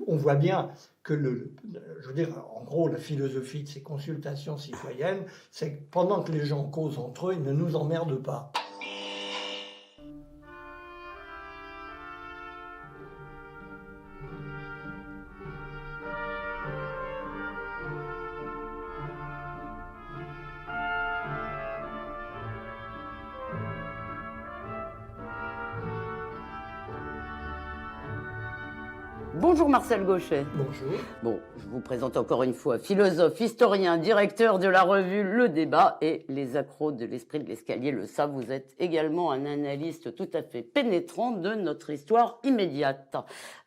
On voit bien que, je veux dire, en gros, la philosophie de ces consultations citoyennes, c'est que pendant que les gens causent entre eux, ils ne nous emmerdent pas. Bonjour Marcel Gauchet. Bonjour. Bon, je vous présente encore une fois philosophe, historien, directeur de la revue Le Débat, et les accros de l'esprit de l'escalier le savent, vous êtes également un analyste tout à fait pénétrant de notre histoire immédiate.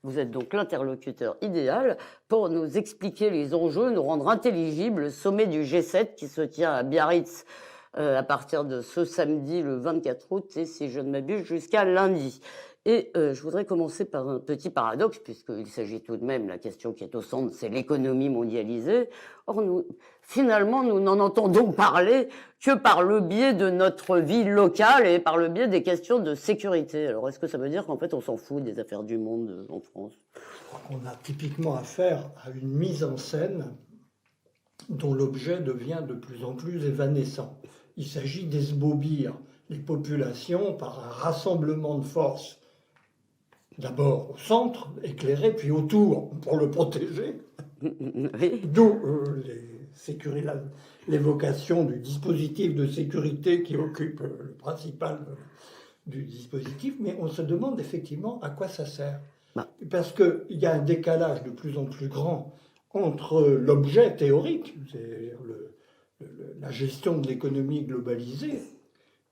Vous êtes donc l'interlocuteur idéal pour nous expliquer les enjeux, nous rendre intelligible le sommet du G7 qui se tient à Biarritz à partir de ce samedi le 24 août et, si je ne m'abuse, jusqu'à lundi. Et je voudrais commencer par un petit paradoxe, puisqu'il s'agit tout de même, la question qui est au centre, c'est l'économie mondialisée. Or, finalement, nous n'en entendons parler que par le biais de notre vie locale et par le biais des questions de sécurité. Alors, est-ce que ça veut dire qu'en fait, on s'en fout des affaires du monde en France? Je crois qu'on a typiquement affaire à une mise en scène dont l'objet devient de plus en plus évanescent. Il s'agit d'esbaubir les populations par un rassemblement de forces. D'abord au centre, éclairé, puis autour, pour le protéger. Oui. D'où l'évocation du dispositif de sécurité qui occupe le principal du dispositif. Mais on se demande effectivement à quoi ça sert. Parce qu'il y a un décalage de plus en plus grand entre l'objet théorique, c'est-à-dire la gestion de l'économie globalisée,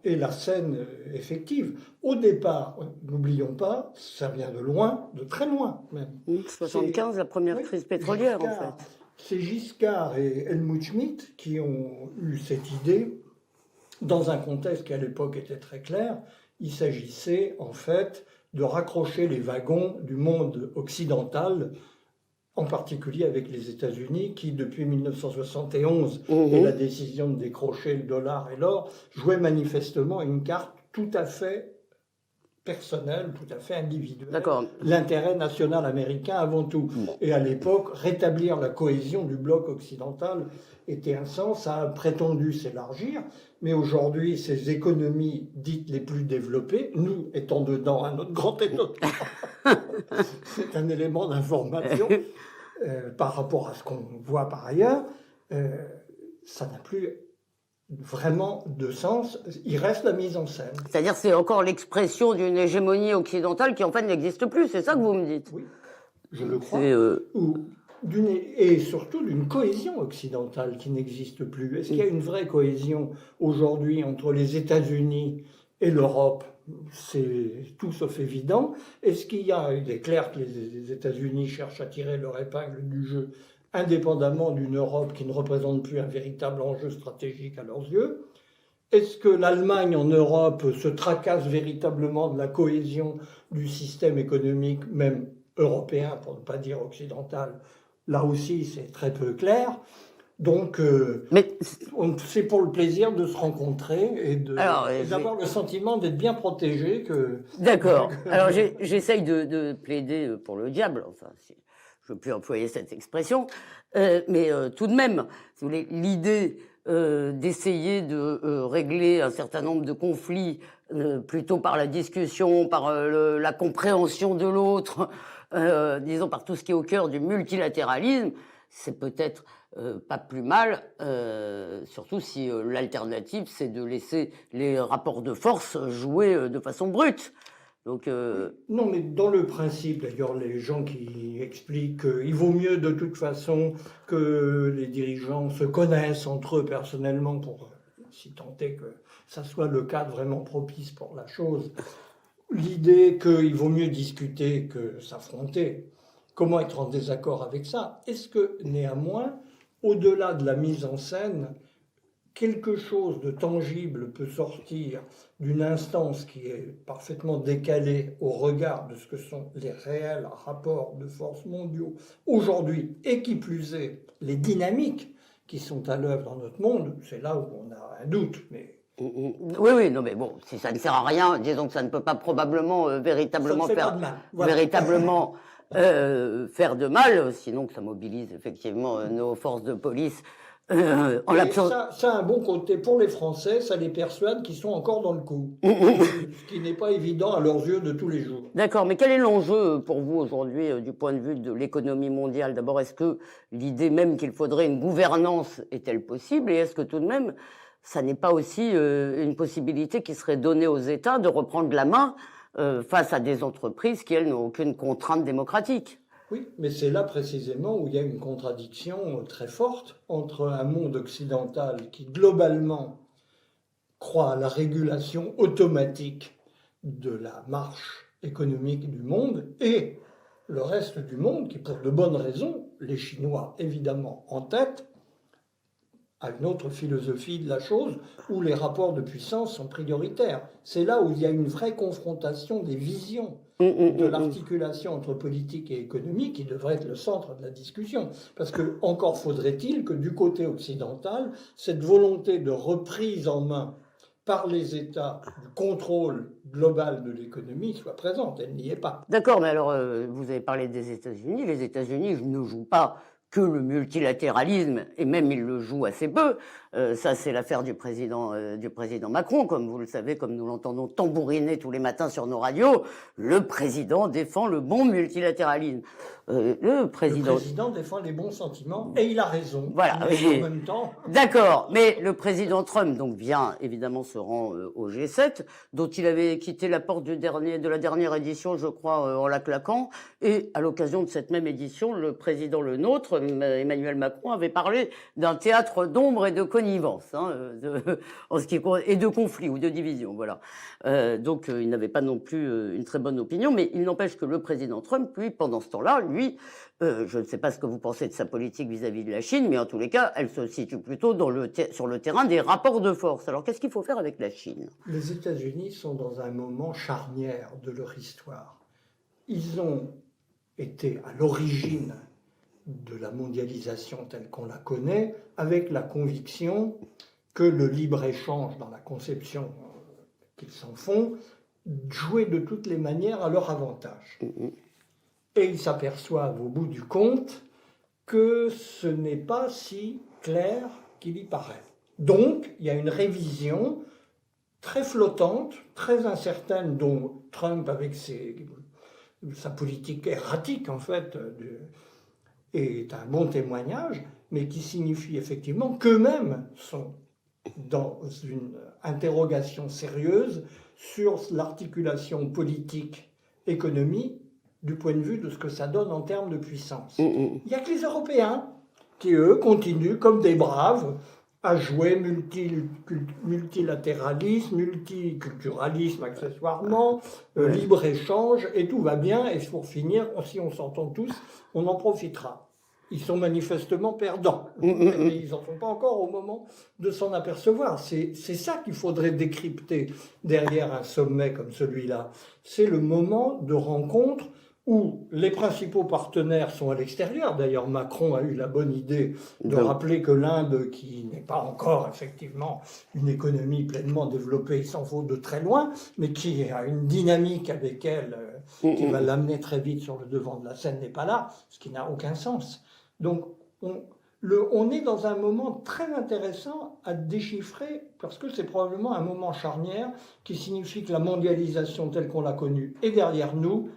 et la scène effective. Au départ, n'oublions pas, ça vient de loin, de très loin même. 75, la première crise pétrolière, Giscard, en fait. C'est Giscard et Helmut Schmidt qui ont eu cette idée dans un contexte qui à l'époque était très clair. Il s'agissait en fait de raccrocher les wagons du monde occidental, en particulier avec les États-Unis, qui, depuis 1971 et la décision de décrocher le dollar et l'or, jouaient manifestement une carte tout à fait personnelle, tout à fait individuelle. L'intérêt national américain avant tout. Et à l'époque, rétablir la cohésion du bloc occidental était un sens. Ça a prétendu s'élargir, mais aujourd'hui, ces économies dites les plus développées, nous étant dedans à notre grand étonnement, c'est un élément d'information. Par rapport à ce qu'on voit par ailleurs, ça n'a plus vraiment de sens. Il reste la mise en scène. C'est-à-dire c'est encore l'expression d'une hégémonie occidentale qui en fait n'existe plus, c'est ça que vous me dites? Oui, je le crois. Et surtout d'une cohésion occidentale qui n'existe plus. Est-ce qu'il y a une vraie cohésion aujourd'hui entre les États-Unis et l'Europe? C'est tout sauf évident. Il est clair que les États-Unis cherchent à tirer leur épingle du jeu, indépendamment d'une Europe qui ne représente plus un véritable enjeu stratégique à leurs yeux. Est-ce que l'Allemagne en Europe se tracasse véritablement de la cohésion du système économique, même européen, pour ne pas dire occidental? Là aussi, c'est très peu clair. Donc, c'est pour le plaisir de se rencontrer et d'avoir le sentiment d'être bien protégé. D'accord. Alors, j'essaye de plaider pour le diable, enfin, si je ne veux plus employer cette expression, mais tout de même, si vous voulez, l'idée d'essayer de régler un certain nombre de conflits plutôt par la discussion, par la compréhension de l'autre, disons par tout ce qui est au cœur du multilatéralisme, c'est peut-être pas plus mal, surtout si l'alternative, c'est de laisser les rapports de force jouer de façon brute. Donc, Non, mais dans le principe, d'ailleurs, les gens qui expliquent qu'il vaut mieux de toute façon que les dirigeants se connaissent entre eux personnellement, pour si tant est que ça soit le cadre vraiment propice pour la chose. L'idée qu'il vaut mieux discuter que s'affronter. Comment être en désaccord avec ça? Est-ce que, néanmoins, au-delà de la mise en scène, quelque chose de tangible peut sortir d'une instance qui est parfaitement décalée au regard de ce que sont les réels rapports de force mondiaux aujourd'hui, et qui plus est, les dynamiques qui sont à l'œuvre dans notre monde? C'est là où on a un doute, mais... Oui, non, mais bon, si ça ne sert à rien, disons que ça ne peut pas probablement véritablement faire de mal, sinon que ça mobilise effectivement nos forces de police. En Et l'absence. ça a un bon côté pour les Français, ça les persuade qu'ils sont encore dans le coup, ce qui n'est pas évident à leurs yeux de tous les jours. D'accord, mais quel est l'enjeu pour vous aujourd'hui du point de vue de l'économie mondiale? D'abord, est-ce que l'idée même qu'il faudrait une gouvernance est-elle possible? Et est-ce que tout de même, ça n'est pas aussi une possibilité qui serait donnée aux États de reprendre la main face à des entreprises qui, elles, n'ont aucune contrainte démocratique? Oui, mais c'est là précisément où il y a une contradiction très forte entre un monde occidental qui globalement croit à la régulation automatique de la marche économique du monde et le reste du monde qui, pour de bonnes raisons, les Chinois évidemment en tête, a une autre philosophie de la chose où les rapports de puissance sont prioritaires. C'est là où il y a une vraie confrontation des visions de l'articulation entre politique et économie qui devrait être le centre de la discussion. Parce que encore faudrait-il que du côté occidental, cette volonté de reprise en main par les États du contrôle global de l'économie soit présente. Elle n'y est pas. D'accord, mais alors vous avez parlé des États-Unis. Les États-Unis ne jouent pas que le multilatéralisme, et même il le joue assez peu. Ça, c'est l'affaire du président Macron, comme vous le savez, comme nous l'entendons tambouriner tous les matins sur nos radios. Le président défend le bon multilatéralisme. Le président défend les bons sentiments, et il a raison. Voilà. Mais en même temps... D'accord, mais le président Trump donc vient évidemment se rend au G7, dont il avait quitté la porte de la dernière édition, je crois, en la claquant. Et à l'occasion de cette même édition, le président le nôtre, Emmanuel Macron, avait parlé d'un théâtre d'ombre et de connivence, et de conflits ou de divisions. Voilà. Donc il n'avait pas non plus une très bonne opinion, mais il n'empêche que le président Trump, lui, pendant ce temps-là, lui, je ne sais pas ce que vous pensez de sa politique vis-à-vis de la Chine, mais en tous les cas, elle se situe plutôt sur le terrain des rapports de force. Alors, qu'est-ce qu'il faut faire avec la Chine? Les États-Unis sont dans un moment charnière de leur histoire. Ils ont été à l'origine de la mondialisation telle qu'on la connaît, avec la conviction que le libre-échange, dans la conception qu'ils s'en font, jouait de toutes les manières à leur avantage. Et ils s'aperçoivent au bout du compte que ce n'est pas si clair qu'il y paraît. Donc, il y a une révision très flottante, très incertaine, dont Trump, avec sa politique erratique, en fait, est un bon témoignage, mais qui signifie effectivement qu'eux-mêmes sont dans une interrogation sérieuse sur l'articulation politique-économie du point de vue de ce que ça donne en termes de puissance. Il n'y a que les Européens qui, eux, continuent comme des braves à jouer multilatéralisme, multiculturalisme accessoirement, libre-échange, et tout va bien, et pour finir, si on s'entend tous, on en profitera. Ils sont manifestement perdants, mais ils n'en sont pas encore au moment de s'en apercevoir. C'est ça qu'il faudrait décrypter derrière un sommet comme celui-là. C'est le moment de rencontre où les principaux partenaires sont à l'extérieur. D'ailleurs, Macron a eu la bonne idée de rappeler que l'Inde, qui n'est pas encore effectivement une économie pleinement développée, il s'en faut de très loin, mais qui a une dynamique avec elle qui va l'amener très vite sur le devant de la scène, n'est pas là, ce qui n'a aucun sens. Donc, on est dans un moment très intéressant à déchiffrer, parce que c'est probablement un moment charnière qui signifie que la mondialisation telle qu'on l'a connue est derrière nous,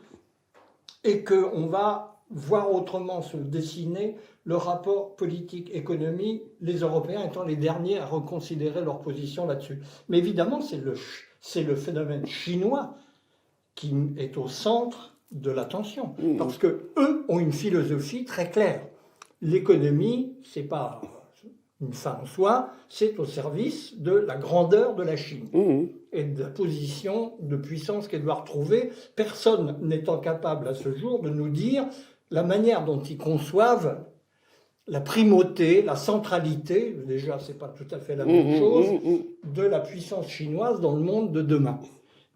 et qu'on va voir autrement se dessiner le rapport politique-économie, les Européens étant les derniers à reconsidérer leur position là-dessus. Mais évidemment, c'est le phénomène chinois qui est au centre de l'attention, parce qu'eux ont une philosophie très claire. L'économie, c'est pas une fin en soi, c'est au service de la grandeur de la Chine et de la position de puissance qu'elle doit retrouver. Personne n'étant capable à ce jour de nous dire la manière dont ils conçoivent la primauté, la centralité, déjà c'est pas tout à fait la même chose, de la puissance chinoise dans le monde de demain.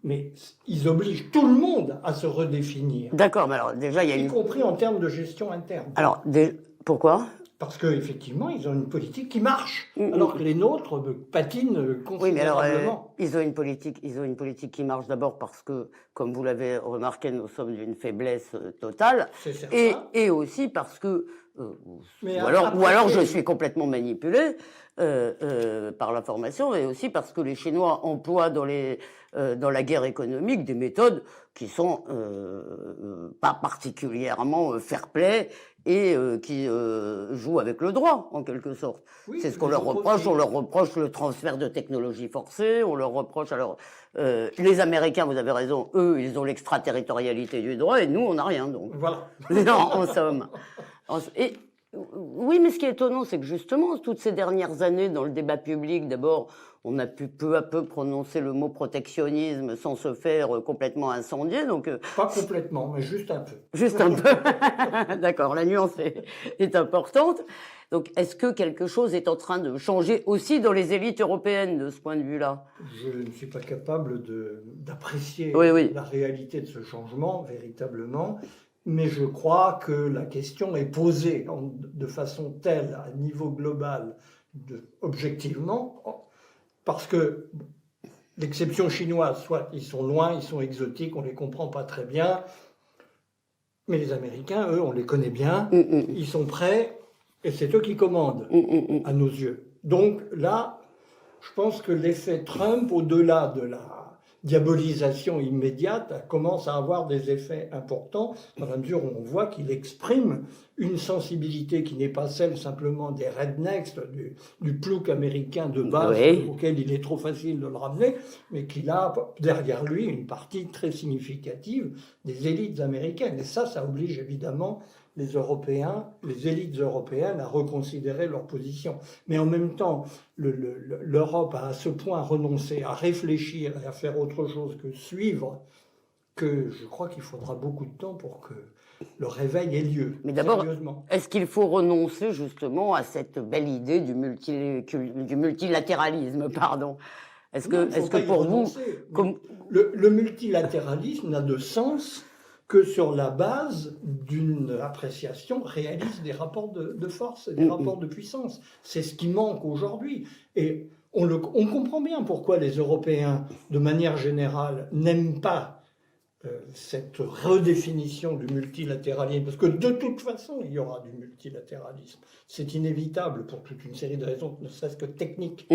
Mais ils obligent tout le monde à se redéfinir. D'accord, mais alors déjà il y a y compris en termes de gestion interne. Alors, pourquoi ? Parce qu'effectivement, ils ont une politique qui marche, alors que les nôtres patinent Oui, mais alors, considérablement. ils ont une politique qui marche d'abord parce que, comme vous l'avez remarqué, nous sommes d'une faiblesse totale, C'est certain. et aussi parce que, Mais ou alors après, je suis complètement manipulé par l'information, et aussi parce que les Chinois emploient dans la guerre économique des méthodes qui sont pas particulièrement fair-play et qui jouent avec le droit, en quelque sorte. oui, C'est ce qu'on les leur autres reproche. aussi. On leur reproche le transfert de technologie forcé. On leur reproche, alors, les Américains, vous avez raison, eux, ils ont l'extraterritorialité du droit, et nous, on n'a rien, donc. Voilà. Non, en somme. Et, oui, mais ce qui est étonnant, c'est que justement, toutes ces dernières années, dans le débat public, d'abord, on a pu peu à peu prononcer le mot protectionnisme sans se faire complètement incendier. Donc, Pas complètement, mais juste un peu. juste un peu. D'accord, la nuance est importante. Donc, est-ce que quelque chose est en train de changer aussi dans les élites européennes de ce point de vue-là? Je ne suis pas capable d'apprécier Oui. la réalité de ce changement, véritablement, mais je crois que la question est posée de façon telle, à niveau global, objectivement, parce que l'exception chinoise, soit ils sont loin, ils sont exotiques, on ne les comprend pas très bien, mais les Américains, eux, on les connaît bien, ils sont prêts, et c'est eux qui commandent, à nos yeux. Donc là, je pense que l'effet Trump, au-delà de la diabolisation immédiate, commence à avoir des effets importants, dans la mesure où on voit qu'il exprime une sensibilité qui n'est pas celle simplement des rednecks, du plouc américain de base, Oui. auquel il est trop facile de le ramener, mais qu'il a derrière lui une partie très significative des élites américaines. Et ça oblige évidemment les Européens, les élites européennes à reconsidérer leur position. Mais en même temps, l'Europe a à ce point renoncé à réfléchir et à faire autre chose que suivre, que je crois qu'il faudra beaucoup de temps pour que le réveil ait lieu. Mais d'abord, sérieusement. est-ce qu'il faut renoncer justement à cette belle idée du multilatéralisme, pardon? Est-ce que pour vous, le multilatéralisme n'a de sens que sur la base d'une appréciation réaliste des rapports de force et des rapports de puissance. C'est ce qui manque aujourd'hui. Et on comprend bien pourquoi les Européens, de manière générale, n'aiment pas cette redéfinition du multilatéralisme, parce que de toute façon, il y aura du multilatéralisme. C'est inévitable pour toute une série de raisons, ne serait-ce que techniques.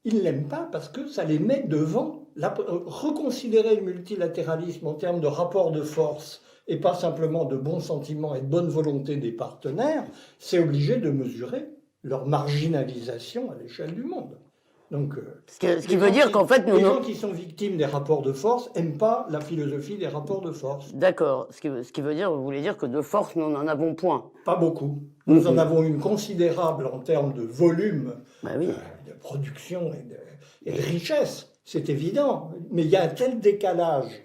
Ils ne l'aiment pas parce que ça les met devant. Reconsidérer le multilatéralisme en termes de rapport de force et pas simplement de bons sentiments et de bonne volonté des partenaires, c'est obliger de mesurer leur marginalisation à l'échelle du monde. Donc, ce qui veut dire qu'en fait, les gens qui sont victimes des rapports de force n'aiment pas la philosophie des rapports de force. D'accord. Ce qui veut dire, vous voulez dire que de force, nous n'en avons point. Pas beaucoup. Nous en avons une considérable en termes de volume, de production et de richesse. C'est évident. Mais il y a un tel décalage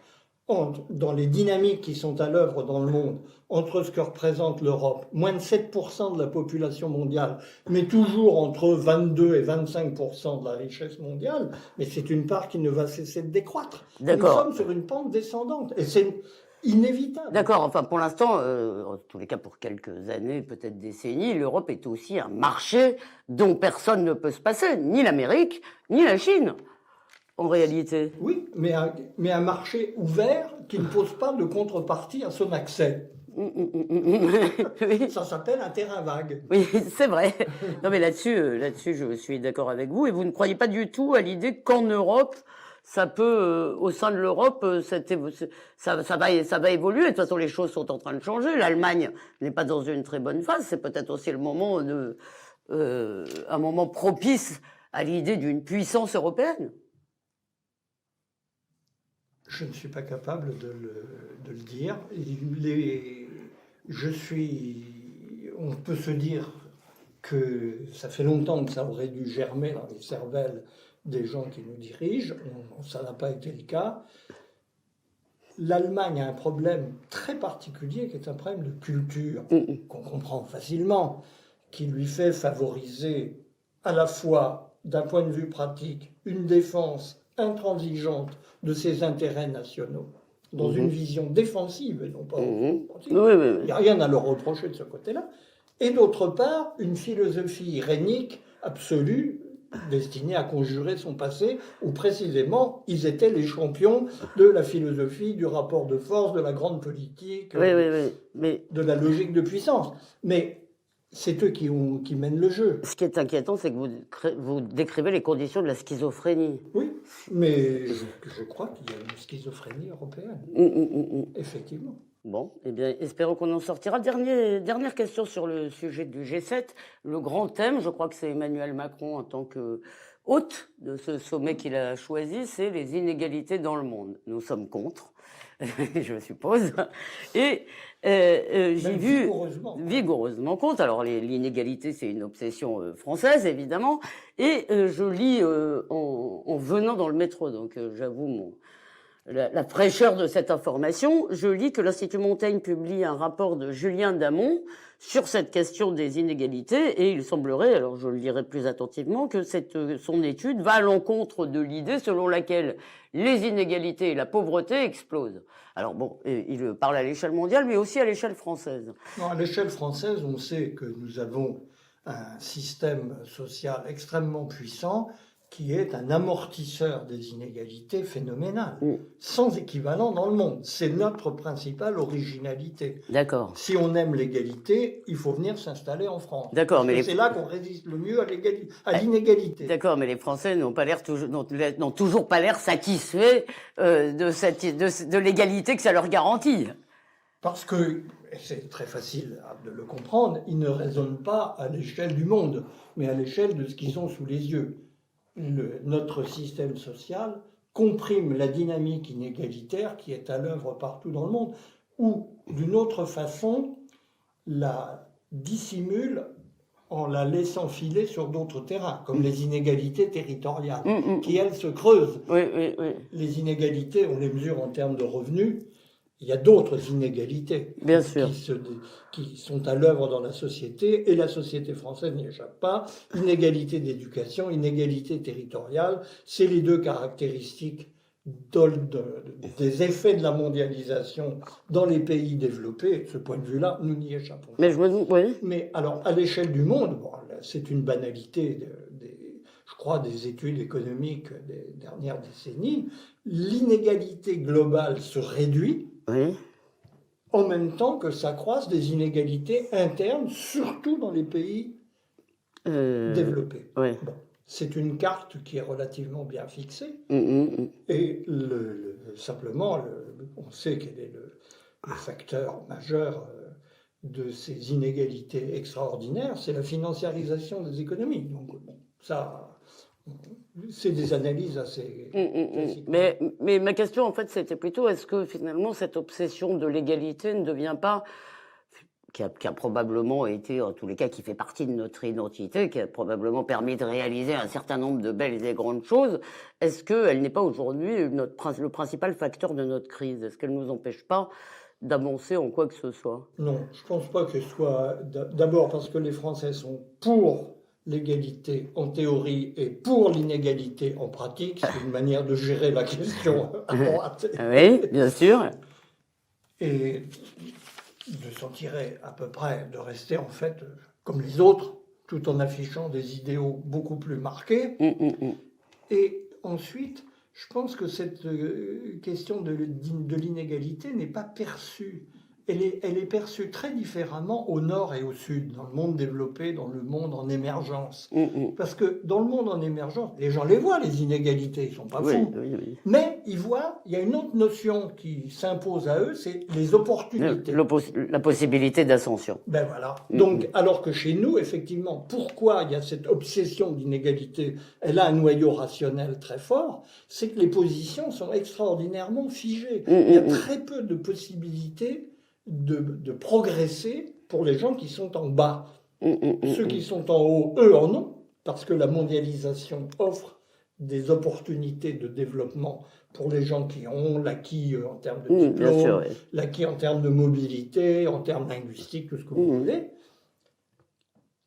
dans les dynamiques qui sont à l'œuvre dans le monde, entre ce que représente l'Europe, moins de 7% de la population mondiale, mais toujours entre 22 et 25% de la richesse mondiale, mais c'est une part qui ne va cesser de décroître. Nous sommes sur une pente descendante, et c'est inévitable. D'accord, enfin pour l'instant, en tous les cas pour quelques années, peut-être décennies, l'Europe est aussi un marché dont personne ne peut se passer, ni l'Amérique, ni la Chine. En réalité. Oui, mais un marché ouvert qui ne pose pas de contrepartie à son accès. Oui. Ça s'appelle un terrain vague. Oui, c'est vrai. Non, mais là-dessus, je suis d'accord avec vous. Et vous ne croyez pas du tout à l'idée qu'en Europe, ça peut, au sein de l'Europe, ça va évoluer. De toute façon, les choses sont en train de changer. L'Allemagne n'est pas dans une très bonne phase. C'est peut-être aussi le moment un moment propice à l'idée d'une puissance européenne. Je ne suis pas capable de le dire. On peut se dire que ça fait longtemps que ça aurait dû germer dans les cervelles des gens qui nous dirigent. Ça n'a pas été le cas. L'Allemagne a un problème très particulier qui est un problème de culture qu'on comprend facilement, qui lui fait favoriser à la fois, d'un point de vue pratique, une défense intransigeante de ses intérêts nationaux, dans une vision défensive et non pas offensive. Il n'y a rien à leur reprocher de ce côté-là. et d'autre part, une philosophie irénique absolue, destinée à conjurer son passé, où précisément, ils étaient les champions de la philosophie, du rapport de force, de la grande politique, Mais de la logique de puissance. Mais c'est eux qui mènent le jeu. ce qui est inquiétant, c'est que vous décrivez les conditions de la schizophrénie. Oui, mais je crois qu'il y a une schizophrénie européenne, effectivement. Bon, eh bien, espérons qu'on en sortira. Dernière question sur le sujet du G7. Le grand thème, je crois que c'est Emmanuel Macron en tant que hôte de ce sommet qu'il a choisi, c'est les inégalités dans le monde. Nous sommes contre, je suppose. Et j'ai vu vigoureusement contre. Alors l'inégalité, c'est une obsession française, évidemment. Et je lis en venant dans le métro, donc j'avoue la fraîcheur de cette information, je lis que l'Institut Montaigne publie un rapport de Julien Damon sur cette question des inégalités et il semblerait, alors je le lirai plus attentivement, que son étude va à l'encontre de l'idée selon laquelle les inégalités et la pauvreté explosent. Alors bon, il parle à l'échelle mondiale mais aussi à l'échelle française. Non, à l'échelle française, on sait que nous avons un système social extrêmement puissant qui est un amortisseur des inégalités phénoménales, sans équivalent dans le monde. C'est notre principale originalité. D'accord. Si on aime l'égalité, il faut venir s'installer en France. D'accord, mais c'est là qu'on résiste le mieux à l'inégalité. D'accord, mais les Français n'ont toujours pas l'air satisfaits de l'égalité que ça leur garantit. Parce que, c'est très facile de le comprendre, ils ne raisonnent pas à l'échelle du monde, mais à l'échelle de ce qu'ils ont sous les yeux. Notre système social comprime la dynamique inégalitaire qui est à l'œuvre partout dans le monde, ou d'une autre façon, la dissimule en la laissant filer sur d'autres terrains, comme les inégalités territoriales, qui elles se creusent. Oui. Les inégalités, on les mesure en termes de revenus. Il y a d'autres inégalités qui sont à l'œuvre dans la société, et la société française n'y échappe pas. Inégalité d'éducation, inégalité territoriale, c'est les deux caractéristiques des effets de la mondialisation dans les pays développés. De ce point de vue-là, nous n'y échappons pas. Mais alors, à l'échelle du monde, c'est une banalité je crois, des études économiques des dernières décennies, l'inégalité globale se réduit en même temps que s'accroissent des inégalités internes, surtout dans les pays développés. Bon, c'est une carte qui est relativement bien fixée, et simplement, on sait quel est le facteur majeur de ces inégalités extraordinaires, c'est la financiarisation des économies. Donc, bon, ça... C'est des analyses assez... Mais ma question, en fait, c'était plutôt, est-ce que finalement, cette obsession de l'égalité ne devient pas, qui a probablement été, en tous les cas, qui fait partie de notre identité, qui a probablement permis de réaliser un certain nombre de belles et grandes choses, est-ce qu'elle n'est pas aujourd'hui le principal facteur de notre crise? Est-ce qu'elle ne nous empêche pas d'avancer en quoi que ce soit? Non, je ne pense pas qu'elle soit... D'abord parce que les Français sont pour l'égalité en théorie et pour l'inégalité en pratique. C'est une manière de gérer la question à droite. Oui, bien sûr. Et de s'en tirer à peu près, de rester en fait comme les autres, tout en affichant des idéaux beaucoup plus marqués. Et ensuite, je pense que cette question de l'inégalité n'est pas perçue. Elle est perçue très différemment au nord et au sud, dans le monde développé, dans le monde en émergence. Parce que dans le monde en émergence, les gens les voient, les inégalités, ils ne sont pas fous. Mais ils voient, il y a une autre notion qui s'impose à eux, c'est les opportunités. La possibilité d'ascension. Ben voilà. Donc, alors que chez nous, effectivement, pourquoi il y a cette obsession d'inégalité? Elle a un noyau rationnel très fort, c'est que les positions sont extraordinairement figées. Il y a très peu de possibilités de progresser pour les gens qui sont en bas. Ceux qui sont en haut, eux en ont, parce que la mondialisation offre des opportunités de développement pour les gens qui ont l'acquis en termes de diplôme, l'acquis en termes de mobilité, en termes linguistiques, tout ce que vous voulez.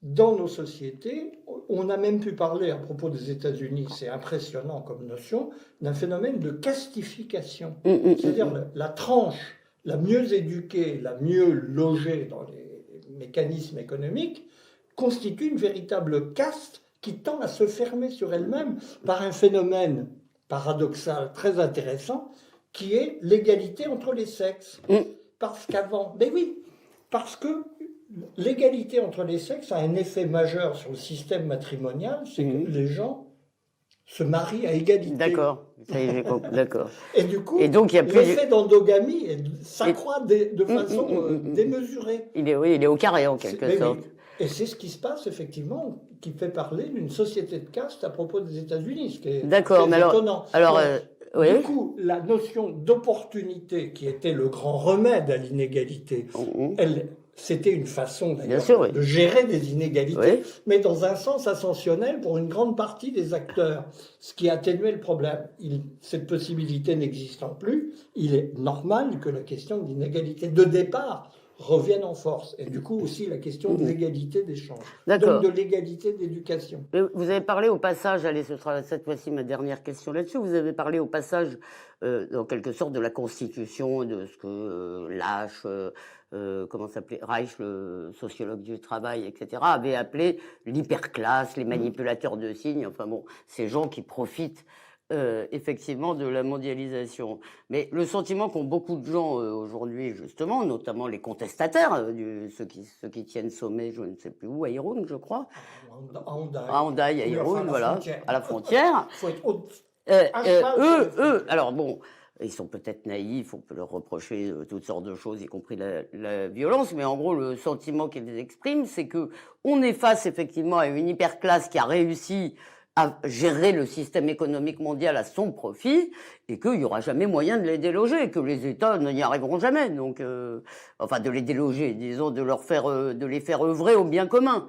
Dans nos sociétés, on a même pu parler, à propos des États-Unis, c'est impressionnant comme notion, d'un phénomène de castification. C'est-à-dire la tranche la mieux éduquée, la mieux logée dans les mécanismes économiques, constitue une véritable caste qui tend à se fermer sur elle-même par un phénomène paradoxal très intéressant, qui est l'égalité entre les sexes. Parce qu'avant, ben oui, parce que l'égalité entre les sexes a un effet majeur sur le système matrimonial, c'est que les gens se marient à égalité. D'accord, ça y est, j'ai compris, d'accord. Et du coup, Et donc, il y a plus l'effet d'endogamie s'accroît de façon démesurée. Il est au carré, en quelque sorte. Oui. Et c'est ce qui se passe, effectivement, qui fait parler d'une société de caste à propos des États-Unis, ce qui est étonnant. Oui. Du coup, la notion d'opportunité, qui était le grand remède à l'inégalité, c'était une façon d'ailleurs de gérer des inégalités, mais dans un sens ascensionnel pour une grande partie des acteurs, ce qui atténuait le problème. Cette possibilité n'existant plus, il est normal que la question de l'inégalité de départ revienne en force. Et du coup aussi la question de l'égalité d'échange, donc de l'égalité d'éducation. Vous avez parlé au passage, allez, ce sera cette fois-ci ma dernière question là-dessus, vous avez parlé au passage, en quelque sorte, de la Constitution, de ce que Lach, comment s'appelait, Reich, le sociologue du travail, etc., avait appelé l'hyperclasse, les manipulateurs de signes, enfin bon, ces gens qui profitent effectivement de la mondialisation. Mais le sentiment qu'ont beaucoup de gens aujourd'hui, justement, notamment les contestataires, ceux qui tiennent sommet, je ne sais plus où, à Irun, je crois. À Hendaye, à Irun, voilà, à la frontière. Il faut être eux, alors bon, ils sont peut-être naïfs, on peut leur reprocher toutes sortes de choses, y compris la violence, mais en gros, le sentiment qu'ils expriment, c'est que on est face effectivement à une hyperclasse qui a réussi à gérer le système économique mondial à son profit, et qu'il n'y aura jamais moyen de les déloger, que les États n'y arriveront jamais. Donc, enfin, de les déloger, disons, de les faire œuvrer au bien commun.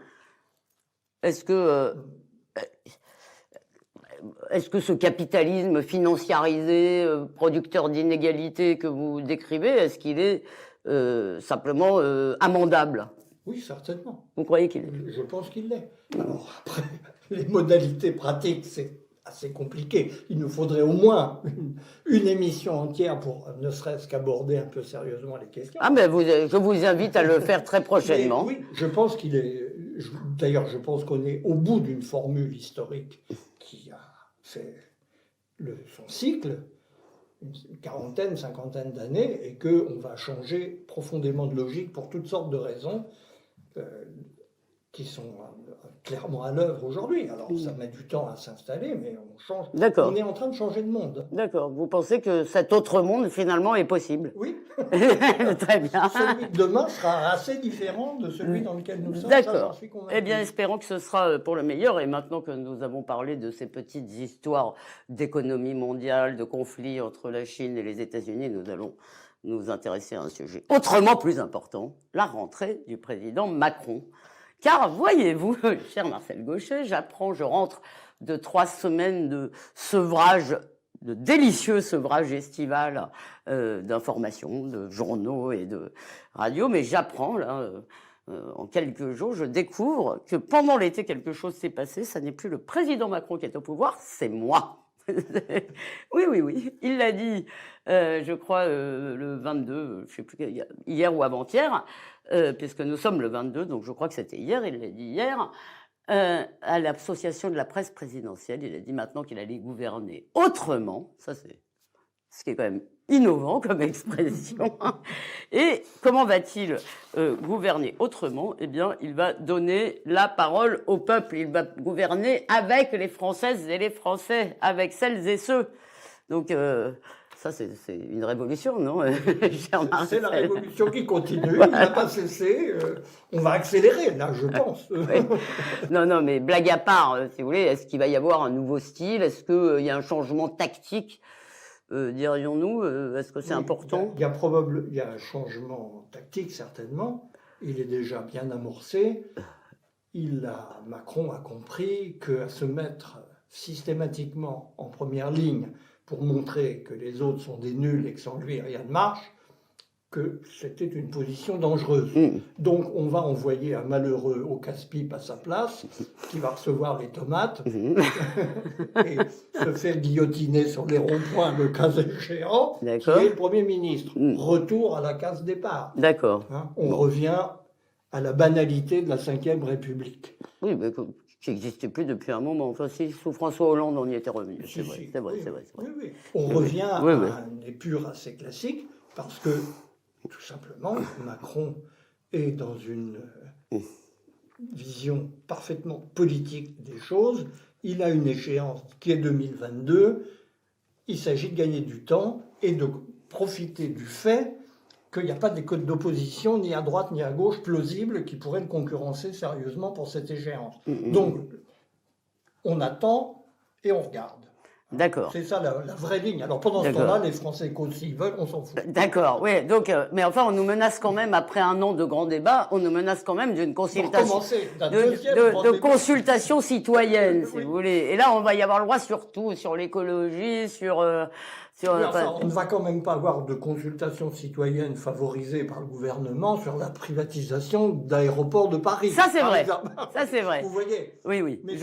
Est-ce que ce capitalisme financiarisé, producteur d'inégalités que vous décrivez, est-ce qu'il est simplement amendable ? Oui, certainement. Vous croyez qu'il est ? Je pense qu'il l'est. Alors après, les modalités pratiques, c'est assez compliqué. Il nous faudrait au moins une émission entière pour ne serait-ce qu'aborder un peu sérieusement les questions. Ah ben je vous invite à le faire très prochainement. Oui, je pense qu'il est... D'ailleurs, je pense qu'on est au bout d'une formule historique qui a fait son cycle, une quarantaine, cinquantaine d'années, et qu'on va changer profondément de logique pour toutes sortes de raisons qui sont clairement à l'œuvre aujourd'hui. Alors, ça met du temps à s'installer, mais on change. D'accord. On est en train de changer de monde. D'accord. Vous pensez que cet autre monde, finalement, est possible ? Oui. Très bien. Celui de demain sera assez différent de celui dans lequel nous sommes. D'accord. Ça, j'en suis convaincu. Eh bien, espérons que ce sera pour le meilleur. Et maintenant que nous avons parlé de ces petites histoires d'économie mondiale, de conflits entre la Chine et les États-Unis, nous allons nous intéresser à un sujet autrement plus important, la rentrée du président Macron. Car, voyez-vous, cher Marcel Gauchet, je rentre de 3 semaines de sevrage, de délicieux sevrage estival d'informations, de journaux et de radio, mais j'apprends, là, en quelques jours, je découvre que pendant l'été, quelque chose s'est passé, ça n'est plus le président Macron qui est au pouvoir, c'est moi. Oui, il l'a dit, je crois, le 22, je ne sais plus, hier ou avant-hier, puisque nous sommes le 22, donc je crois que c'était hier, il l'a dit hier, à l'association de la presse présidentielle, il a dit maintenant qu'il allait gouverner autrement, ça c'est ce qui est quand même innovant comme expression. Et comment va-t-il gouverner autrement ? Eh bien, il va donner la parole au peuple, il va gouverner avec les Françaises et les Français, avec celles et ceux. Donc, ça, c'est une révolution, non, cher Marcel ? C'est la révolution qui continue, voilà. Il n'a pas cessé. On va accélérer, là, je pense. Oui. Non, mais blague à part, si vous voulez, est-ce qu'il va y avoir un nouveau style ? Est-ce qu'il y a un changement tactique, dirions-nous ? Est-ce que c'est important ? Il y a un changement tactique, certainement. Il est déjà bien amorcé. Macron a compris qu'à se mettre systématiquement en première ligne pour montrer que les autres sont des nuls et que sans lui rien ne marche, que c'était une position dangereuse. Donc on va envoyer un malheureux au casse-pipe à sa place, qui va recevoir les tomates, et se faire guillotiner sur les ronds-points le cas échéant, qui est le Premier ministre. Retour à la case départ. D'accord. On revient à la banalité de la Ve République. Oui, mais qui n'existait plus depuis un moment. Enfin, si, sous François Hollande, on y était revenu. Si, si, C'est vrai, oui, c'est vrai. oui, oui. On revient à un épure assez classique parce que, tout simplement, Macron est dans une vision parfaitement politique des choses. Il a une échéance qui est 2022. Il s'agit de gagner du temps et de profiter du fait qu'il n'y a pas d'école d'opposition ni à droite ni à gauche plausible qui pourrait le concurrencer sérieusement pour cette échéance. Donc, on attend et on regarde. D'accord. C'est ça la vraie ligne. Alors pendant ce temps-là, les Français s'ils veulent, on s'en fout. D'accord, oui. Donc, mais enfin, on nous menace quand même, après un an de grands débats, on nous menace quand même d'une consultation, de consultation citoyenne, si vous voulez. Et là, on va y avoir le droit sur tout, sur l'écologie, sur... on ne va quand même pas avoir de consultation citoyenne favorisée par le gouvernement sur la privatisation d'aéroports de Paris. Ça, c'est vrai. Ça, c'est vrai. Vous voyez. Oui, oui. Mais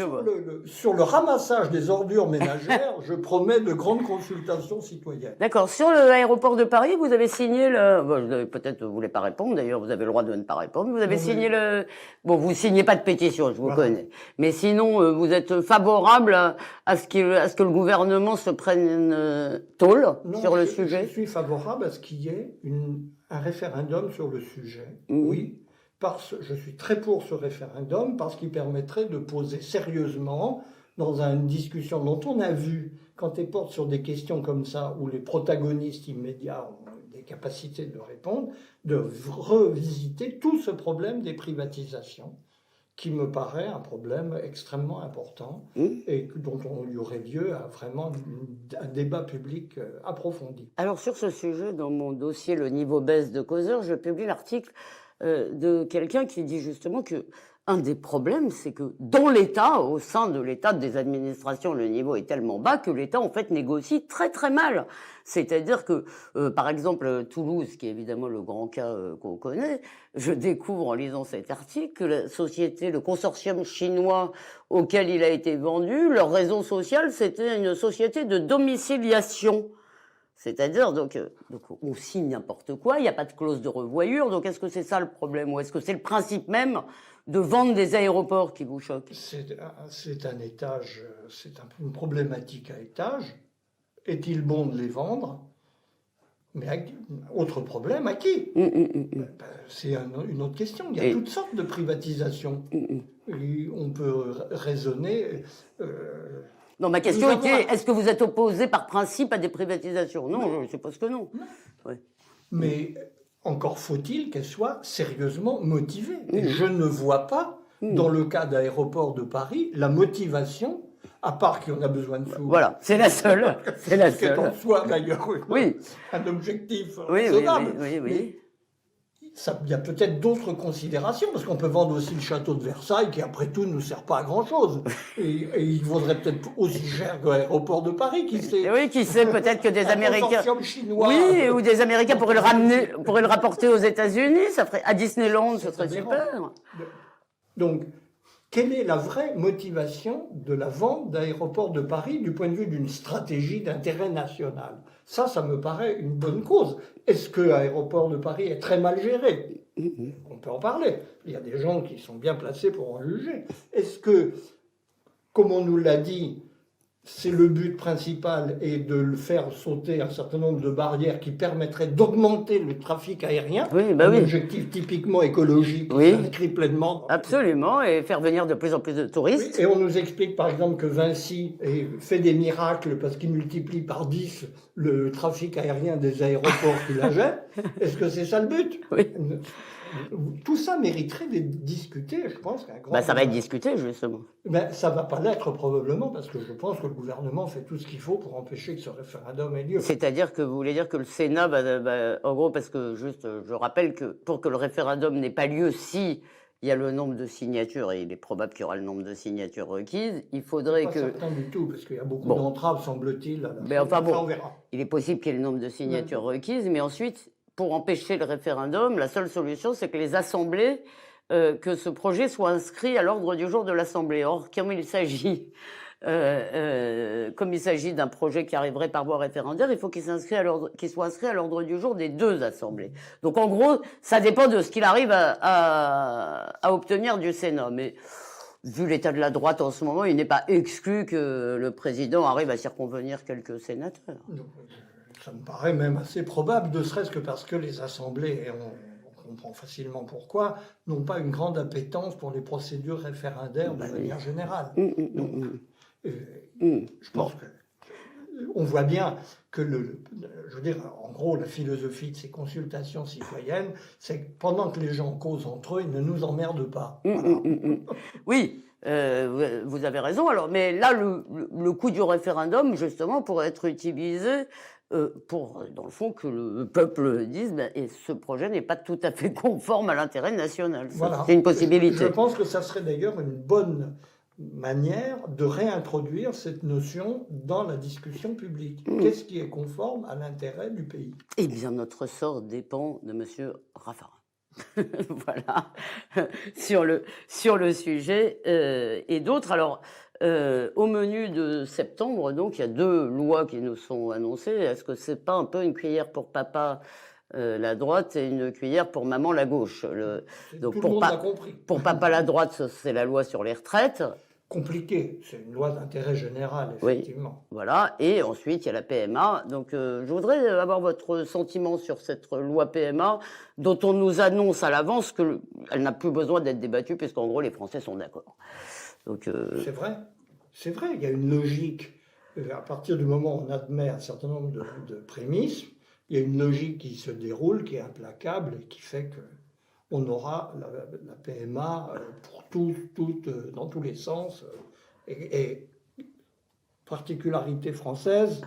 sur le ramassage des ordures ménagères, je promets de grandes consultations citoyennes. D'accord. Sur l'aéroport de Paris, vous avez signé le... Bon, peut-être vous ne voulez pas répondre, d'ailleurs, vous avez le droit de ne pas répondre. Vous avez signé le... Bon, vous ne signez pas de pétition, je vous connais. Mais sinon, vous êtes favorable à ce que le gouvernement se prenne... sur le sujet. Je suis favorable à ce qu'il y ait un référendum sur le sujet. Oui, je suis très pour ce référendum parce qu'il permettrait de poser sérieusement dans une discussion dont on a vu, quand elle porte sur des questions comme ça, où les protagonistes immédiats ont des capacités de répondre, de revisiter tout ce problème des privatisations, qui me paraît un problème extrêmement important et dont il y aurait lieu à vraiment un débat public approfondi. Alors sur ce sujet, dans mon dossier Le niveau baisse de Causeur, je publie l'article de quelqu'un qui dit justement que un des problèmes, c'est que dans l'État, au sein de l'État, des administrations, le niveau est tellement bas que l'État, en fait, négocie très très mal. C'est-à-dire que, par exemple, Toulouse, qui est évidemment le grand cas qu'on connaît, je découvre en lisant cet article que la société, le consortium chinois auquel il a été vendu, leur raison sociale, c'était une société de domiciliation. C'est-à-dire, donc on signe n'importe quoi, il n'y a pas de clause de revoyure, donc est-ce que c'est ça le problème? Ou est-ce que c'est le principe même de vendre des aéroports qui vous choque? C'est un étage, c'est une problématique à étage. Est-il bon de les vendre? Mais autre problème, à qui? C'est une autre question. Il y a toutes sortes de privatisations. Et on peut raisonner... Non, ma question était, est-ce que vous êtes opposé par principe à des privatisations? Non, je suppose que non. Ouais. Mais encore faut-il qu'elles soient sérieusement motivées. Et je ne vois pas, dans le cas d'Aéroports de Paris, la motivation, à part qu'on a besoin de sous. Voilà, c'est la seule. C'est la seule. C'est en soi, d'ailleurs, un objectif raisonnable. Oui. Il y a peut-être d'autres considérations, parce qu'on peut vendre aussi le château de Versailles, qui après tout ne nous sert pas à grand-chose. Et il vaudrait peut-être aussi cher que l'aéroport de Paris, qui sait. Oui, qui sait, peut-être que des Américains... chinois. Oui, ou des Américains pourraient le rapporter aux États-Unis, ça ferait à Disneyland, ce serait super. Donc, quelle est la vraie motivation de la vente d'aéroports de Paris du point de vue d'une stratégie d'intérêt national? Ça me paraît une bonne cause. Est-ce que l'aéroport de Paris est très mal géré? On peut en parler. Il y a des gens qui sont bien placés pour en juger. Est-ce que, comme on nous l'a dit, c'est le but principal et de le faire sauter un certain nombre de barrières qui permettraient d'augmenter le trafic aérien, un objectif typiquement écologique qui s'inscrit pleinement. Absolument, et faire venir de plus en plus de touristes. Et on nous explique par exemple que Vinci fait des miracles parce qu'il multiplie par 10 le trafic aérien des aéroports qu'il achète. Est-ce que c'est ça le but? Oui. Tout ça mériterait d'être discuté, je pense. Ça va être discuté, justement. Ça ne va pas l'être, probablement, parce que je pense que le gouvernement fait tout ce qu'il faut pour empêcher que ce référendum ait lieu. C'est-à-dire que vous voulez dire que le Sénat, en gros, parce que je rappelle que pour que le référendum n'ait pas lieu, si il y a le nombre de signatures, et il est probable qu'il y aura le nombre de signatures requises, il faudrait que... Pas certain du tout, parce qu'il y a beaucoup d'entraves, semble-t-il. On verra. Il est possible qu'il y ait le nombre de signatures requises, mais ensuite... Pour empêcher le référendum, la seule solution, c'est que les assemblées, que ce projet soit inscrit à l'ordre du jour de l'Assemblée. Or, comme il s'agit comme il s'agit d'un projet qui arriverait par voie référendaire, il faut qu'il soit inscrit à l'ordre du jour des deux assemblées. Donc en gros, ça dépend de ce qu'il arrive à obtenir du Sénat. Mais vu l'état de la droite en ce moment, il n'est pas exclu que le président arrive à circonvenir quelques sénateurs. Donc, ça me paraît même assez probable, ne serait-ce que parce que les assemblées, on comprend facilement pourquoi, n'ont pas une grande appétence pour les procédures référendaires de manière générale. Donc, je pense que on voit bien que je veux dire, en gros, la philosophie de ces consultations citoyennes, c'est que pendant que les gens causent entre eux, ils ne nous emmerdent pas. Voilà. Oui, vous avez raison. Alors, mais là, le coût du référendum, justement, pourrait être utilisé pour, dans le fond, que le peuple dise et ce projet n'est pas tout à fait conforme à l'intérêt national. Voilà. C'est une possibilité. Je pense que ça serait d'ailleurs une bonne manière de réintroduire cette notion dans la discussion publique. Qu'est-ce qui est conforme à l'intérêt du pays? Eh bien, notre sort dépend de M. Raffarin. Voilà, sur le sujet et d'autres. Alors, au menu de septembre, donc, il y a 2 lois qui nous sont annoncées. Est-ce que c'est pas un peu une cuillère pour papa la droite et une cuillère pour maman la gauche? Donc, tout le monde l'a compris. Pour papa la droite, c'est la loi sur les retraites. Compliqué, c'est une loi d'intérêt général, effectivement. Oui, voilà, et ensuite il y a la PMA. Donc je voudrais avoir votre sentiment sur cette loi PMA dont on nous annonce à l'avance qu'elle n'a plus besoin d'être débattue puisqu'en gros les Français sont d'accord. Donc c'est vrai, il y a une logique. À partir du moment où on admet un certain nombre de prémices, il y a une logique qui se déroule, qui est implacable et qui fait que on aura la PMA pour dans tous les sens, et particularité française,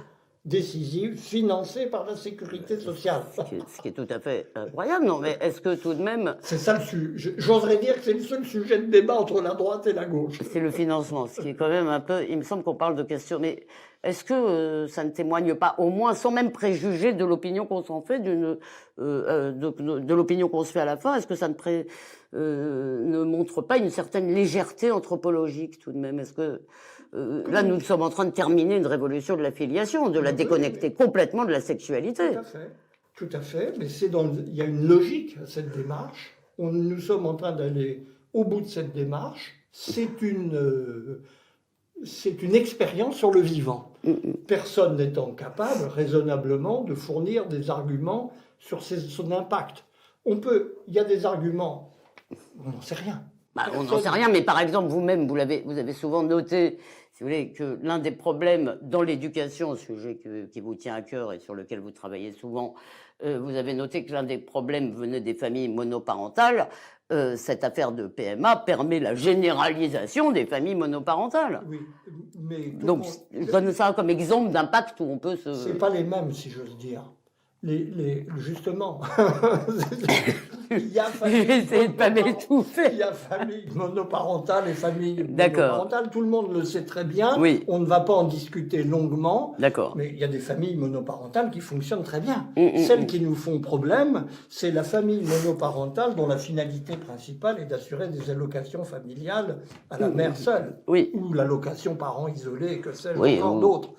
décisive, financée par la sécurité sociale. Ce qui est tout à fait incroyable, non? Mais est-ce que tout de même... C'est ça le sujet. J'oserais dire que c'est le seul sujet de débat entre la droite et la gauche. C'est le financement, ce qui est quand même un peu... Il me semble qu'on parle de questions... Mais est-ce que ça ne témoigne pas, au moins, sans même préjuger de l'opinion qu'on s'en fait, de l'opinion qu'on se fait à la fin, est-ce que ça ne montre pas une certaine légèreté anthropologique, tout de même? Est-ce que... là, nous sommes en train de terminer une révolution de la filiation, de la déconnecter complètement de la sexualité. Tout à fait. Mais il y a une logique à cette démarche. Nous sommes en train d'aller au bout de cette démarche. C'est une expérience sur le vivant. Personne n'étant capable, raisonnablement, de fournir des arguments sur son impact. Il y a des arguments, on n'en sait rien. On n'en sait rien, mais par exemple, vous-même, vous avez souvent noté, si vous voulez, que l'un des problèmes dans l'éducation, sujet qui vous tient à cœur et sur lequel vous travaillez souvent, vous avez noté que l'un des problèmes venait des familles monoparentales. Cette affaire de PMA permet la généralisation des familles monoparentales. Oui, mais... Donc, je donne ça comme exemple d'impact où on peut se... C'est pas les mêmes, si j'ose dire. Justement, il y a famille monoparentale et famille monoparentale. Tout le monde le sait très bien. Oui. On ne va pas en discuter longuement. D'accord. Mais il y a des familles monoparentales qui fonctionnent très bien. Celles qui nous font problème, c'est la famille monoparentale dont la finalité principale est d'assurer des allocations familiales à la mère seule. Oui. Ou l'allocation parent isolé, que sais-je, encore d'autres.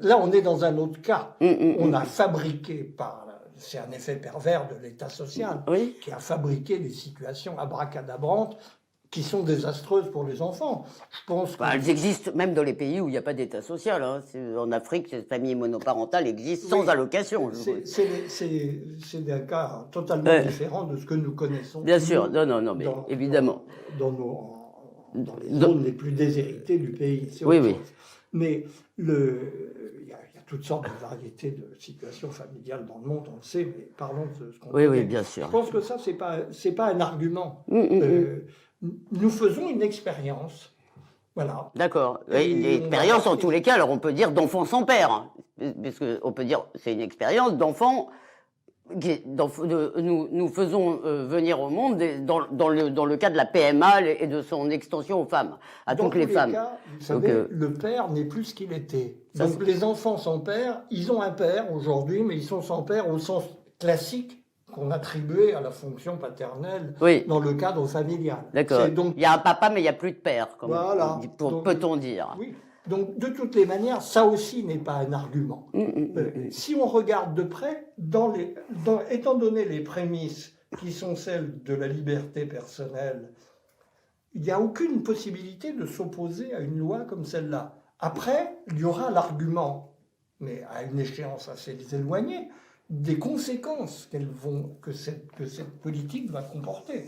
Là, on est dans un autre cas. On a fabriqué c'est un effet pervers de l'État social, qui a fabriqué des situations abracadabrantes qui sont désastreuses pour les enfants. Je pense que... elles existent même dans les pays où il n'y a pas d'État social. Hein. En Afrique, ces familles monoparentales existent sans allocation. C'est un cas totalement différent de ce que nous connaissons. Bien sûr, non, mais évidemment. Dans les zones les plus déshéritées du pays. Oui. Mais il y a toutes sortes de variétés de situations familiales dans le monde, on le sait, mais parlons de ce qu'on connaît. Oui, bien sûr. Je pense que ça, c'est pas un argument. Nous faisons une expérience. Voilà. D'accord. Une expérience, en tous les cas, alors on peut dire d'enfant sans père. Parce qu'on peut dire c'est une expérience d'enfant. Nous faisons venir au monde dans le cas de la PMA et de son extension aux femmes, à toutes les femmes. Cas, vous savez, le père n'est plus ce qu'il était. Donc les enfants sans père, ils ont un père aujourd'hui, mais ils sont sans père au sens classique qu'on attribuait à la fonction paternelle Oui. dans le cadre familial. D'accord. C'est donc, Il y a un papa, mais il n'y a plus de père, comme voilà. Donc, peut-on dire. oui. Donc, de toutes les manières, ça aussi n'est pas un argument. Si on regarde de près, étant donné les prémices qui sont celles de la liberté personnelle, il n'y a aucune possibilité de s'opposer à une loi comme celle-là. Après, il y aura l'argument, mais à une échéance assez éloignée, des conséquences que cette politique va comporter.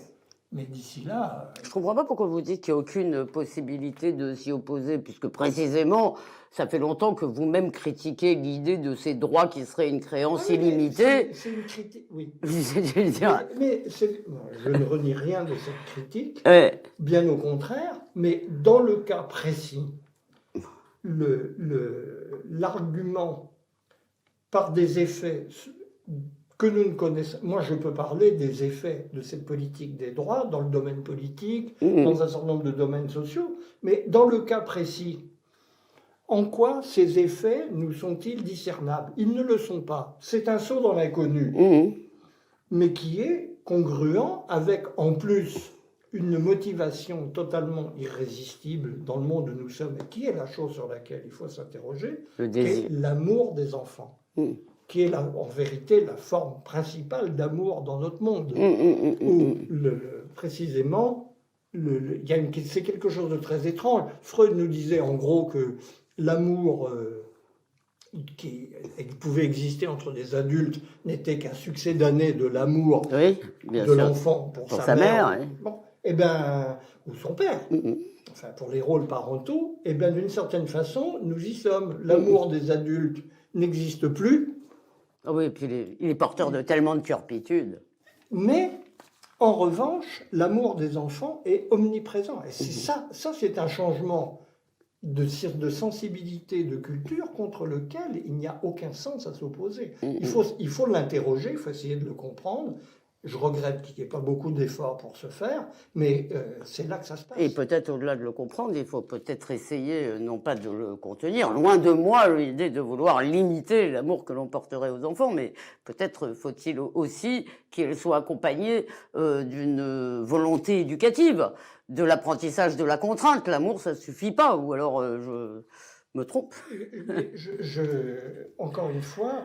Mais d'ici là... Je ne comprends pas pourquoi vous dites qu'il n'y a aucune possibilité de s'y opposer, puisque précisément, ça fait longtemps que vous-même critiquez l'idée de ces droits qui seraient une créance illimitée. C'est une critique, oui. Mais je ne renie rien de cette critique, ouais. Bien au contraire, mais dans le cas précis, l'argument par des effets que nous ne connaissons. Moi, je peux parler des effets de cette politique des droits dans le domaine politique, dans un certain nombre de domaines sociaux, mais dans le cas précis, en quoi ces effets nous sont-ils discernables? Ils ne le sont pas. C'est un saut dans l'inconnu, mais qui est congruent avec, en plus, une motivation totalement irrésistible dans le monde où nous sommes, et qui est la chose sur laquelle il faut s'interroger, qui est l'amour des enfants, qui est en vérité la forme principale d'amour dans notre monde, où précisément, c'est quelque chose de très étrange. Freud nous disait en gros que l'amour qui pouvait exister entre des adultes n'était qu'un succès d'année de l'amour de l'enfant pour sa mère. Bon, ou son père, enfin pour les rôles parentaux, d'une certaine façon, nous y sommes. L'amour des adultes n'existe plus. Oui, et puis il est porteur de tellement de turpitude. Mais, en revanche, l'amour des enfants est omniprésent. Et c'est ça c'est un changement de sensibilité, de culture contre lequel il n'y a aucun sens à s'opposer. Il faut l'interroger, il faut essayer de le comprendre. Je regrette qu'il n'y ait pas beaucoup d'efforts pour se faire, mais c'est là que ça se passe. Et peut-être au-delà de le comprendre, il faut peut-être essayer, non pas de le contenir, loin de moi l'idée de vouloir limiter l'amour que l'on porterait aux enfants, mais peut-être faut-il aussi qu'il soit accompagné d'une volonté éducative, de l'apprentissage de la contrainte. L'amour, ça ne suffit pas, ou alors je me trompe. Encore une fois,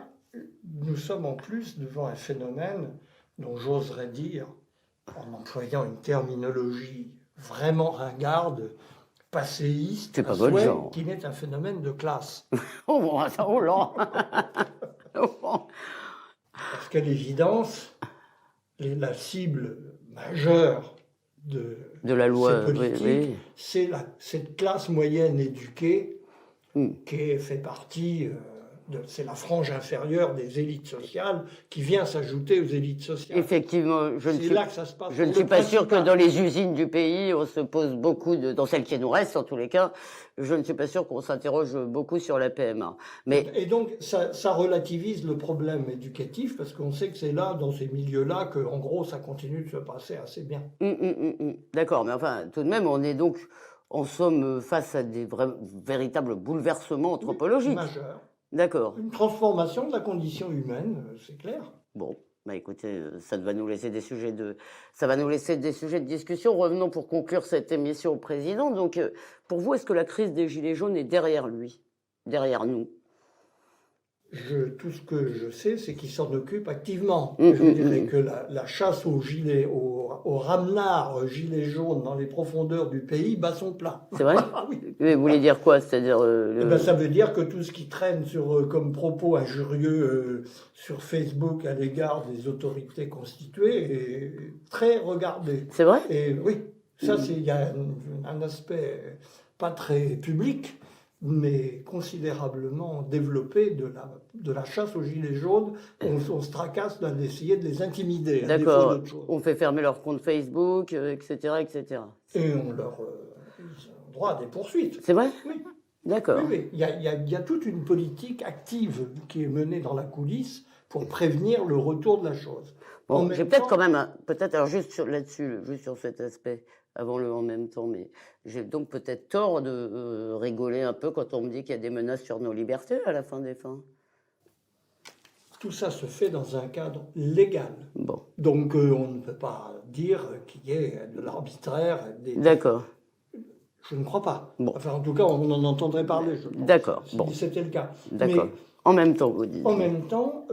nous sommes en plus devant un phénomène dont j'oserais dire, en employant une terminologie vraiment ringarde, passéiste, qui n'est un phénomène de classe. Oh là. Parce qu'à l'évidence, la cible majeure de la loi, cette politique, c'est cette classe moyenne éduquée qui fait partie... c'est la frange inférieure des élites sociales qui vient s'ajouter aux élites sociales. Effectivement, c'est là que ça se passe. Je ne suis pas sûr que dans les usines du pays, on se pose beaucoup, dans celles qui nous restent en tous les cas, je ne suis pas sûr qu'on s'interroge beaucoup sur la PMA. Et donc, ça relativise le problème éducatif, parce qu'on sait que c'est là, dans ces milieux-là, qu'en gros, ça continue de se passer assez bien. D'accord, mais enfin, tout de même, on est donc, en somme, face à des véritables bouleversements anthropologiques. Majeurs. D'accord. Une transformation de la condition humaine, c'est clair. Bon, écoutez, ça va nous laisser des sujets de discussion. Revenons pour conclure cette émission au président. Donc, pour vous, est-ce que la crise des Gilets jaunes est derrière lui, derrière nous? Tout ce que je sais, c'est qu'il s'en occupe activement. Je dirais que la chasse aux ramenards gilets jaunes dans les profondeurs du pays bat son plein. C'est vrai? Oui. Mais vous voulez dire quoi? C'est-à-dire ça veut dire que tout ce qui traîne comme propos injurieux sur Facebook à l'égard des autorités constituées est très regardé. C'est vrai? Et oui, ça, il y a un aspect pas très public, mais considérablement développé de la chasse aux gilets jaunes. On se tracasse d'essayer de les intimider. D'accord. On fait fermer leur compte Facebook, etc., etc. Et on leur ils ont droit à des poursuites. C'est vrai? Oui. D'accord. Oui. Il y a toute une politique active qui est menée dans la coulisse pour prévenir le retour de la chose. Bon, j'ai peut-être quand même, alors juste là-dessus, juste sur cet aspect, avant le en même temps, mais j'ai donc peut-être tort de rigoler un peu quand on me dit qu'il y a des menaces sur nos libertés à la fin des fins. tout ça se fait dans un cadre légal. Bon, Donc on ne peut pas dire qu'il y ait de l'arbitraire. d'accord. Je ne crois pas. Bon. Enfin, en tout cas, on en entendrait parler, je pense. D'accord, Si bon. c'était le cas. D'accord. Mais En même temps, vous dites. en même temps,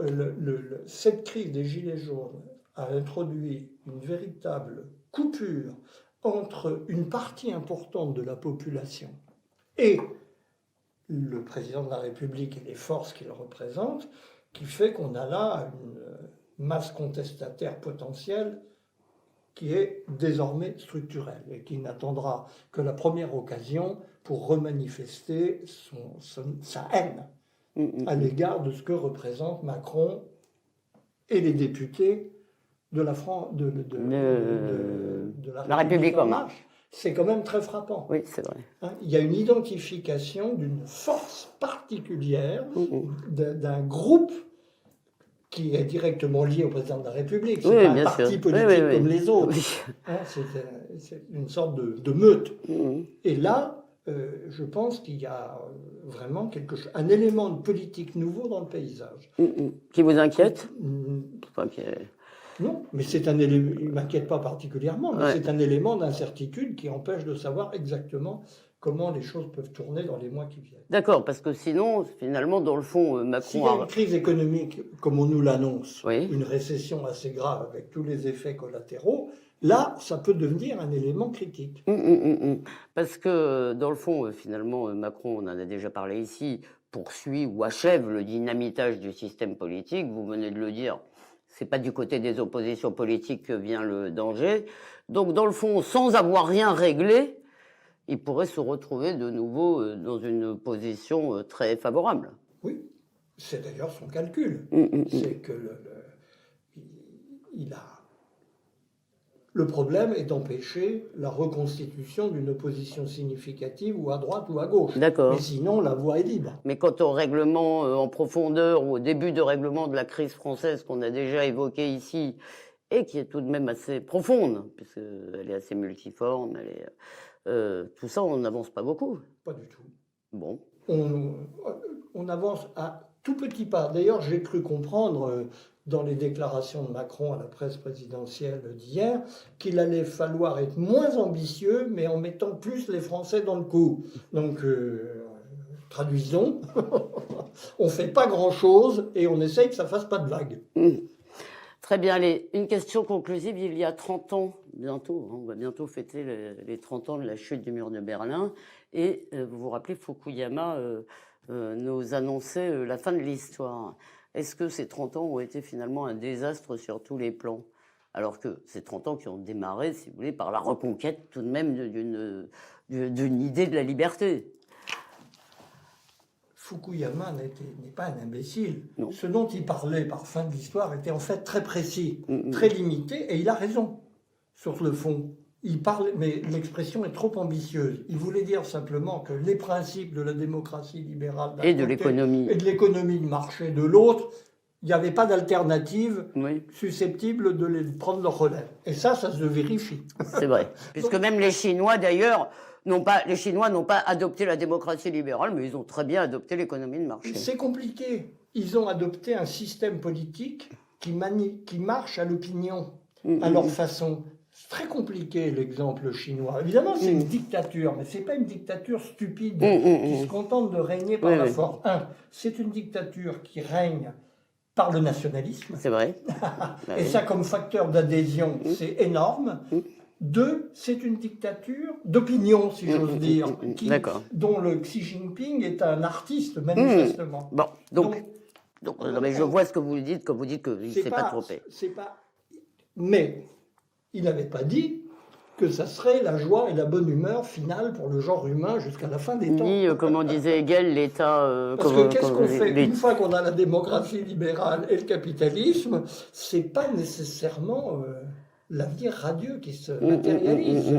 cette crise des Gilets jaunes a introduit une véritable coupure entre une partie importante de la population et le président de la République et les forces qu'il représente, qui fait qu'on a là une masse contestataire potentielle qui est désormais structurelle et qui n'attendra que la première occasion pour remanifester sa haine à l'égard de ce que représentent Macron et les députés de la, la République en marche. C'est quand même très frappant. Oui, c'est vrai. Hein, il y a une identification d'une force particulière, d'un groupe qui est directement lié au président de la République. C'est pas un parti politique comme les autres. Oui. Hein, c'est une sorte de meute. Et là, je pense qu'il y a vraiment un élément de politique nouveau dans le paysage. Qui vous inquiète? Enfin, Non, mais c'est un élément, il ne m'inquiète pas particulièrement, mais c'est un élément d'incertitude qui empêche de savoir exactement comment les choses peuvent tourner dans les mois qui viennent. D'accord, parce que sinon, finalement, dans le fond, Macron... S'il y a une crise économique, comme on nous l'annonce, Oui. une récession assez grave avec tous les effets collatéraux, là, ça peut devenir un élément critique. Parce que, dans le fond, finalement, Macron, on en a déjà parlé ici, poursuit ou achève le dynamitage du système politique, vous venez de le dire. C'est pas du côté des oppositions politiques que vient le danger. Donc, dans le fond, sans avoir rien réglé, il pourrait se retrouver de nouveau dans une position très favorable. Oui, c'est d'ailleurs son calcul. C'est que le problème est d'empêcher la reconstitution d'une opposition significative ou à droite ou à gauche. D'accord. Mais sinon, la voie est libre. Mais quant au règlement en profondeur ou au début de règlement de la crise française qu'on a déjà évoqué ici, et qui est tout de même assez profonde, puisqu'elle est assez multiforme, tout ça, on n'avance pas beaucoup. Pas du tout. Bon. On avance à tout petit pas. D'ailleurs, j'ai cru comprendre dans les déclarations de Macron à la presse présidentielle d'hier qu'il allait falloir être moins ambitieux, mais en mettant plus les Français dans le coup. Donc, traduisons, on ne fait pas grand-chose et on essaye que ça ne fasse pas de vagues. Très bien. Allez, une question conclusive. Il y a 30 ans, bientôt, on va bientôt fêter les 30 ans de la chute du mur de Berlin. Et vous vous rappelez, Fukuyama nous annonçait la fin de l'histoire. Est-ce que ces 30 ans ont été finalement un désastre sur tous les plans? Alors que ces 30 ans qui ont démarré, si vous voulez, par la reconquête tout de même d'une idée de la liberté. Fukuyama n'est pas un imbécile. Non. Ce dont il parlait par fin de l'histoire était en fait très précis, très limité, et il a raison sur le fond. Il parle, mais l'expression est trop ambitieuse. Il voulait dire simplement que les principes de la démocratie libérale et de l'économie de marché de l'autre, il n'y avait pas d'alternative susceptible de les prendre leur relève. Et ça se vérifie. C'est vrai. Puisque même les Chinois, d'ailleurs, n'ont pas adopté la démocratie libérale, mais ils ont très bien adopté l'économie de marché. C'est compliqué. Ils ont adopté un système politique qui marche à l'opinion, à leur façon. C'est très compliqué l'exemple chinois. Évidemment, c'est une dictature, mais ce n'est pas une dictature stupide qui se contente de régner par la force. C'est une dictature qui règne par le nationalisme. C'est vrai. Et ça, comme facteur d'adhésion, c'est énorme. 2, c'est une dictature d'opinion, si j'ose dire, dont le Xi Jinping est un artiste, manifestement. Bon, donc non, mais je vois ce que vous dites quand vous dites qu'il ne s'est pas trompé. Mais il n'avait pas dit que ça serait la joie et la bonne humeur finale pour le genre humain jusqu'à la fin des temps. Ni, comme on disait Hegel, l'État... Parce que qu'est-ce qu'on fait une fois qu'on a la démocratie libérale et le capitalisme? C'est pas nécessairement l'avenir radieux qui se matérialise.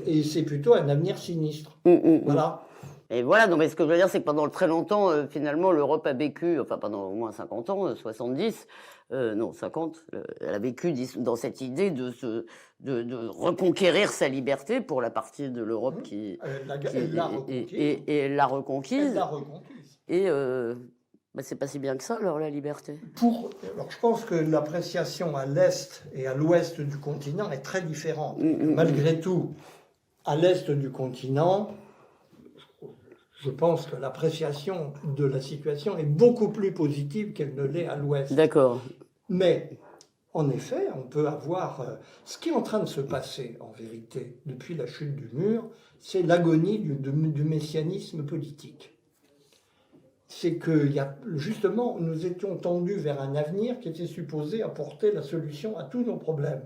Et c'est plutôt un avenir sinistre. Voilà. Et voilà, donc, mais ce que je veux dire, c'est que pendant très longtemps, finalement, l'Europe a vécu, enfin pendant au moins 50 ans, 70, non 50, elle a vécu dans cette idée de reconquérir sa liberté pour la partie de l'Europe qui... Elle l'a reconquise. Et elle l'a reconquise. Elle l'a reconquise. Et Bah, c'est pas si bien que ça, alors, la liberté. Alors, je pense que l'appréciation à l'est et à l'ouest du continent est très différente. Malgré tout, à l'est du continent, je pense que l'appréciation de la situation est beaucoup plus positive qu'elle ne l'est à l'ouest. D'accord. Mais, en effet, on peut avoir... ce qui est en train de se passer, en vérité, depuis la chute du mur, c'est l'agonie du messianisme politique. C'est que, justement, nous étions tendus vers un avenir qui était supposé apporter la solution à tous nos problèmes.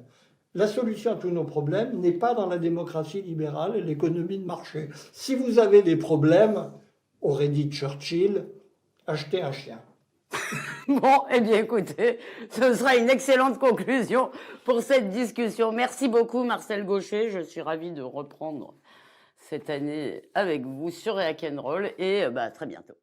La solution à tous nos problèmes n'est pas dans la démocratie libérale et l'économie de marché. Si vous avez des problèmes, aurait dit Churchill, achetez un chien. Bon, eh bien écoutez, ce sera une excellente conclusion pour cette discussion. Merci beaucoup Marcel Gauchet, je suis ravie de reprendre cette année avec vous sur Rock'n'Roll et à très bientôt.